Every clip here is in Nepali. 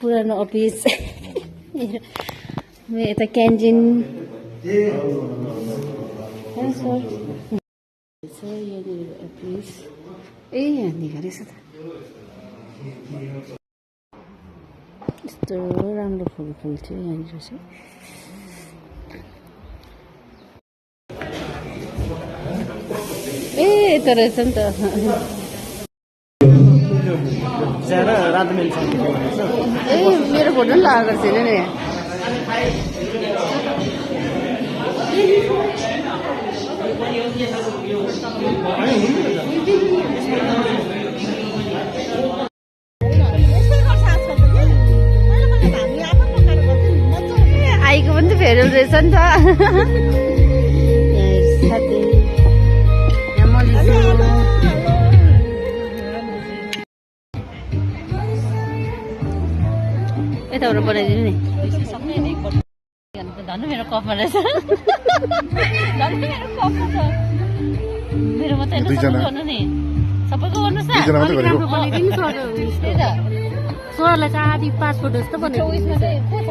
पुरानो अफिस यता क्यान्टिन यहाँनिर अफिस यहाँनिर रहेछ त यस्तो राम्रो फुल फुल्छ यहाँनिर चाहिँ यता रहेछ नि त मेरो फोटो लगाएको छैन नि आईको पनि त फेरेल रहेछ नि त यताबाट बनाइदिनु नि धनु मेरो कपमा रहेछ मेरो मात्रै गर्नु नि सबैको गर्नुहोस् न स्वरलाई चाहिँ आधी 5 फोटो जस्तो बनाइदिनु को छ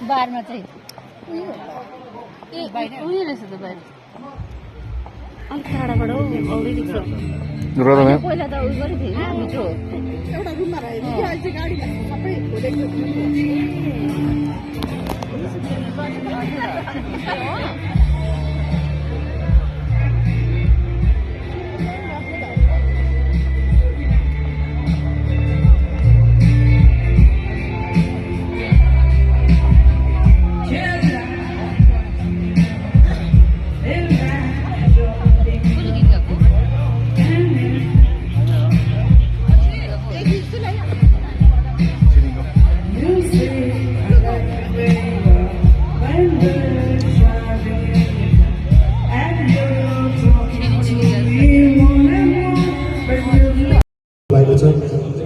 बारमा चाहिँ उयो रहेछ त बाहिर अलिक टाढाबाट आउँदै देख्छ पहिला त उयो गरेको थिएँ मिठो एउटा रुममा रहेछ अहिले चाहिँ गाडी सबै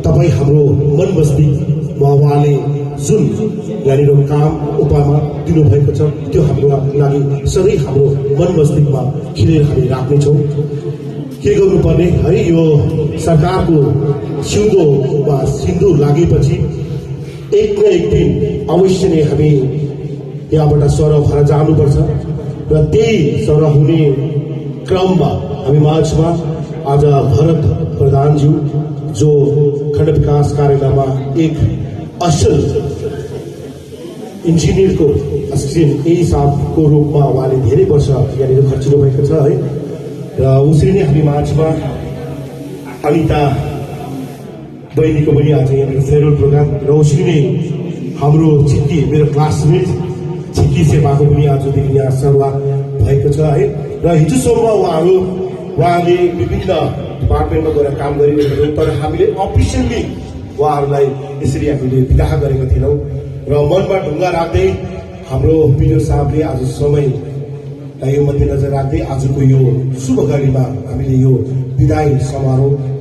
तपाईं हाम्रो मन बस्तीमा उहाँले जुन यहाँनिर काम उपहारमा दिनुभएको छ त्यो हाम्रो लागि सधैँ हाम्रो मन बस्तीमा खिलेर हामी राख्नेछौँ के गर्नुपर्ने है यो सरकारको सिउँदोमा सिन्दुर लागेपछि एक न एक दिन अवश्य नै हामी यहाँबाट सर भएर जानुपर्छ र त्यही सर हुने क्रममा हामी माझमा आज भरत प्रधानज्यू जो खण्ड विकास कार्यालयमा एक असल इन्जिनियरको असिस्टेन्ट साहबको रूपमा उहाँले धेरै वर्ष यहाँनिर खर्चिनु भएको छ है र उसरी नै हामी माझमा अनिता बहिनीको पनि आज यहाँनिर फेयरवेल प्रोग्राम र उसरी नै हाम्रो छिक्की मेरो क्लासमेट छिक्की सेवाको पनि आजदेखि यहाँ सरुवा भएको छ है र हिजोसम्म उहाँले विभिन्न डिपार्टमेन्टमा गएर काम गरिरहेको थियौँ तर हामीले अफिसियल्ली उहाँहरूलाई यसरी हामीले विदा गरेका थिएनौँ र मनमा ढुङ्गा राख्दै हाम्रो पिडिओ साहबले आज समयलाई यो मध्यनजर राख्दै आजको यो शुभ घडीमा हामीले यो विदाई समारोह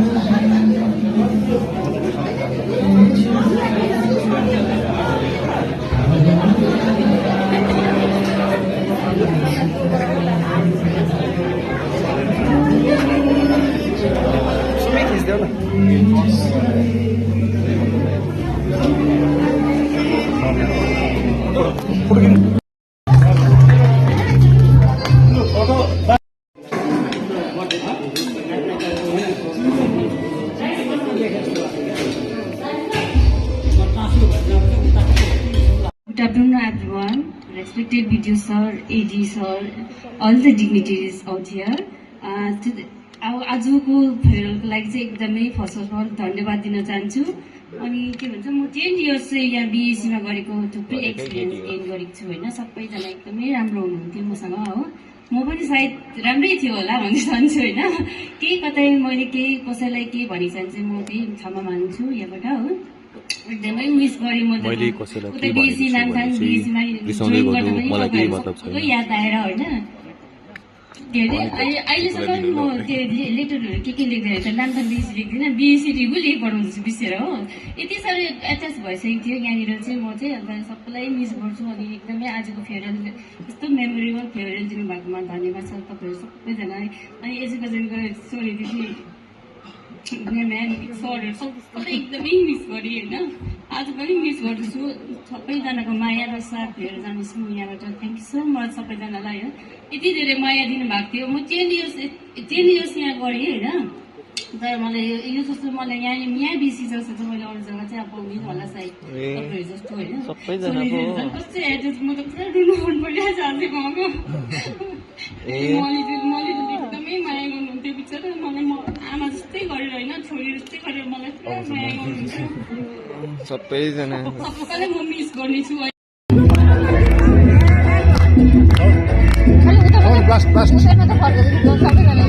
Good afternoon, everyone. Respected video sir, AD sir, all the dignitaries out here. आजको फेयरवेलको लागि चाहिँ एकदमै फर्स्ट अफ अल धन्यवाद दिन चाहन्छु। अनि के भन्छ म 10 इयर्स चाहिँ यहाँ बिएससीमा गरेको थुप्रै एक्सपिरियन्स गेन गरेको छु होइन। सबैजना एकदमै राम्रो हुनुहुन्थ्यो मसँग हो। म पनि सायद राम्रै थियो होला भन्ने चाहन्छु होइन। केही कतै मैले केही कसैलाई केही भनिन्छ भने चाहिँ म त्यही क्षमा माग्छु यहाँबाट हो। एकदमै मिस गरेँ म उता बिएससी नामथाङ बिएससीमा जोइन गर्दा पनि सबैको याद आएर होइन। के अरे अहिलेसम्म म त्यो लेटरहरू के लेख्दैन त नामथाङ बिएससी लेख्दिनँ, बिएससी रिगुली पढाउँछु बिर्सेर हो। यति साह्रो एट्याच भइसकेको थियो यहाँनिर चाहिँ म चाहिँ अन्त सबैलाई मिस गर्छु। अनि एकदमै आजको फेयरवेल यस्तो मेमोरेबल फेयरवेल दिनुभएकोमा धन्यवाद छ तपाईँहरू सबैजनालाई। अनि एजुकेसनको सोरी दिदी म्याम सरहरू सबै एकदमै मिस गरेँ होइन। आज पनि मिस गर्दैछु। सबैजनाको माया र साथ लिएर जानेछु म यहाँबाट। थ्याङ्क यू सो मच सबैजनालाई हो। यति धेरै माया दिनुभएको थियो। म 10 इयर्स यहाँ गरेँ होइन। तर मलाई यो जस्तो मलाई यहाँ बिसी जस्तो चाहिँ मैले अरू जग्गा चाहिँ अब पाउँदिनँ होला सायद तपाईँहरू जस्तो होइन। कस्तो एड्रेस म त पुरा रुनु मन परिरहेको छ अझै गाउँको। मैले एकदमै माया गर्नुहुन्थ्यो बिचरा मलाई। म आमा जस्तै गरेर होइन, छोरी जस्तै गरेर मलाई पुरा माया गर्नुहुन्छ सबैजना। सबैलाई म मिस गर्नेछु। त फर्केर सबैजनाले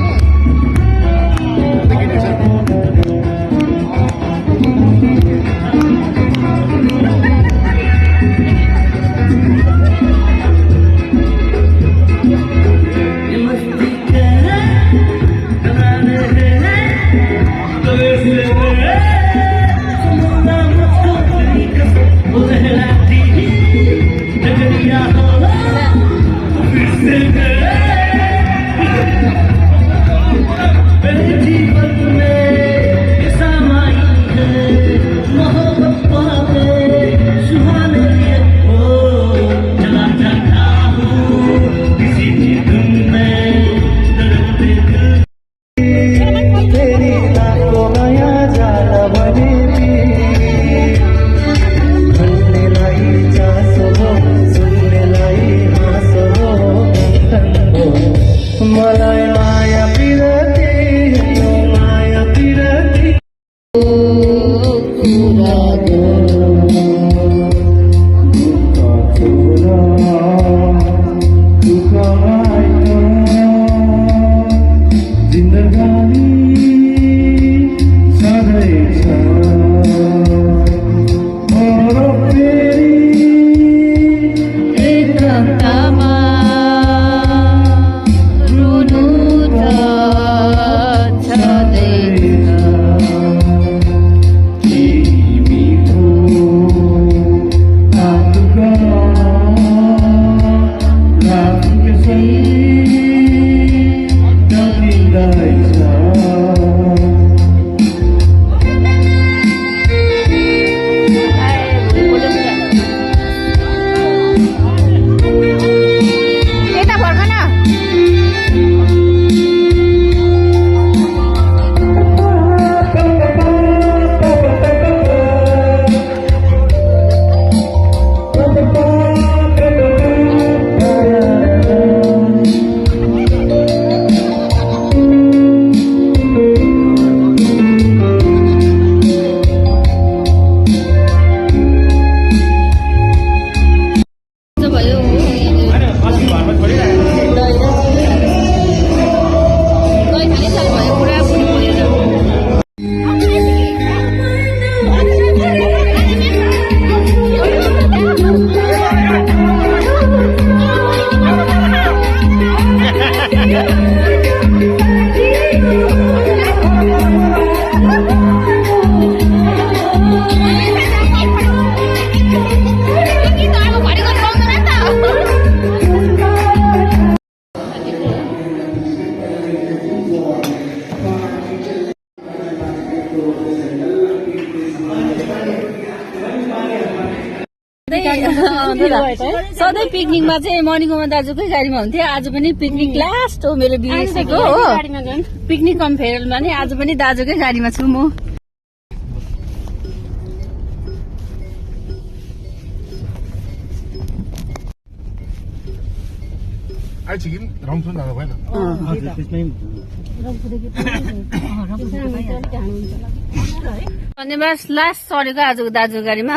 सधैँ पिकनिकमा चाहिँ मणिकुमार दाजुकै गाडीमा हुन्थ्यो आज पनि पिकनिक लास्ट हो मेरो बिएससीको हो पिकनिक कम फेयरवेलमा नि आज पनि दाजुकै गाडीमा छु म अनि बस लास्ट चढेको आजको दाजुको गाडीमा